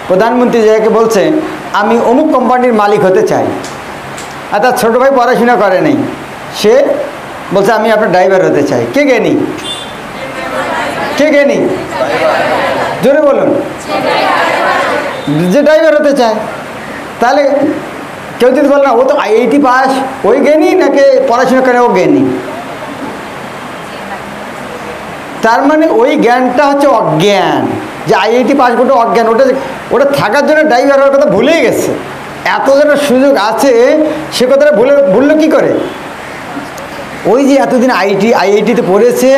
প্রধানমন্ত্রী যাকে বলছে আমি অমুক কোম্পানির মালিক হতে চাই, আর তার ছোটো ভাই পড়াশোনা করে নেই, সে বলছে আমি আপনার ড্রাইভার হতে চাই। কে জ্ঞানী? কে জ্ঞানী? জোরে বলুন। যে ড্রাইভার হতে চায়। তাহলে কেউ যদি বলে না ও তো IIT পাস, ওই জ্ঞানী নাকি পড়াশোনা করে ও জ্ঞানী? তার মানে ওই জ্ঞানটা হচ্ছে অজ্ঞান, যে IIT পাস গোটা অজ্ঞান। ওটা থাকার জন্য ড্রাইভার হওয়ার কথা ভুলেই গেছে। এত যেন সুযোগ আছে সে কথাটা ভুললো কী করে? ওই যে এতদিন IITতে পড়েছে,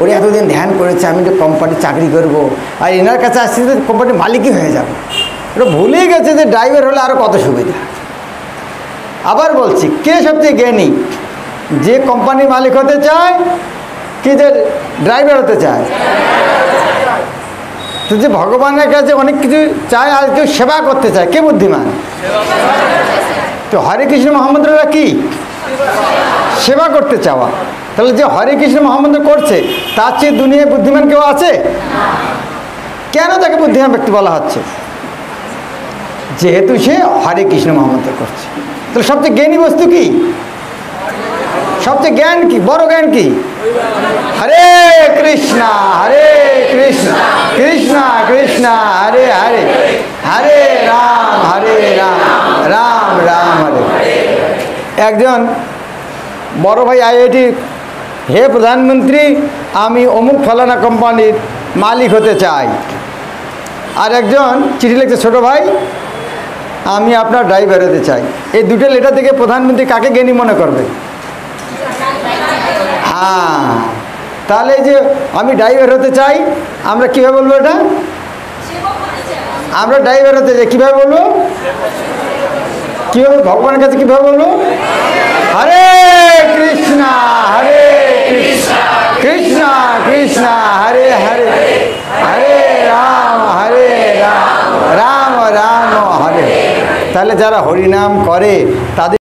ওরা এতদিন ধ্যান করেছে আমি তো কোম্পানির চাকরি করব, আর এনার কাছে আসছে যে কোম্পানির মালিকই হয়ে যাব। ওটা ভুলেই গেছে যে ড্রাইভার হলে আরও কত সুবিধা। আবার বলছি, কে সবচেয়ে জ্ঞানী? যে কোম্পানির মালিক হতে চায় কি যে ড্রাইভার হতে চায়? তো যে ভগবানের কাছে অনেক কিছু চায় আর কেউ সেবা করতে চায়, কে বুদ্ধিমান? তো হরে কৃষ্ণ মহামন্ত্রটা কি? সেবা করতে চাওয়া। তাহলে যে হরে কৃষ্ণ মহামন্ত্র করছে তার চেয়ে দুনিয়ায় বুদ্ধিমান কেউ আছে? কেন তাকে বুদ্ধিমান ব্যক্তি বলা হচ্ছে? যেহেতু সে হরে কৃষ্ণ মহামন্ত্র করছে। তাহলে সবচেয়ে জ্ঞানী বস্তু কি? সবচেয়ে জ্ঞান কি? বড় জ্ঞান কি? হরে কৃষ্ণ কৃষ্ণ কৃষ্ণ হরে হরে, হরে রাম রাম রাম হরে। একজন বড় ভাই IIT, হে প্রধানমন্ত্রী আমি অমুক ফলানা কোম্পানির মালিক হতে চাই। আর একজন চিঠি লিখছে, ছোটো ভাই আমি আপনার ড্রাইভার হতে চাই। এই দুটো লেটার থেকে প্রধানমন্ত্রী কাকে জ্ঞানী মনে করবে? হ্যাঁ, তাহলে এই যে আমি ড্রাইভার হতে চাই, আমরা কীভাবে বলবো? এটা আমরা ড্রাইভার হতে চাই কীভাবে বলবো? কীভাবে ভগবানের কাছে কীভাবে বলবো? হরে কৃষ্ণ কৃষ্ণ কৃষ্ণ হরে হরে, হরে রাম রাম রাম হরে। তাহলে যারা হরিনাম করে তাদের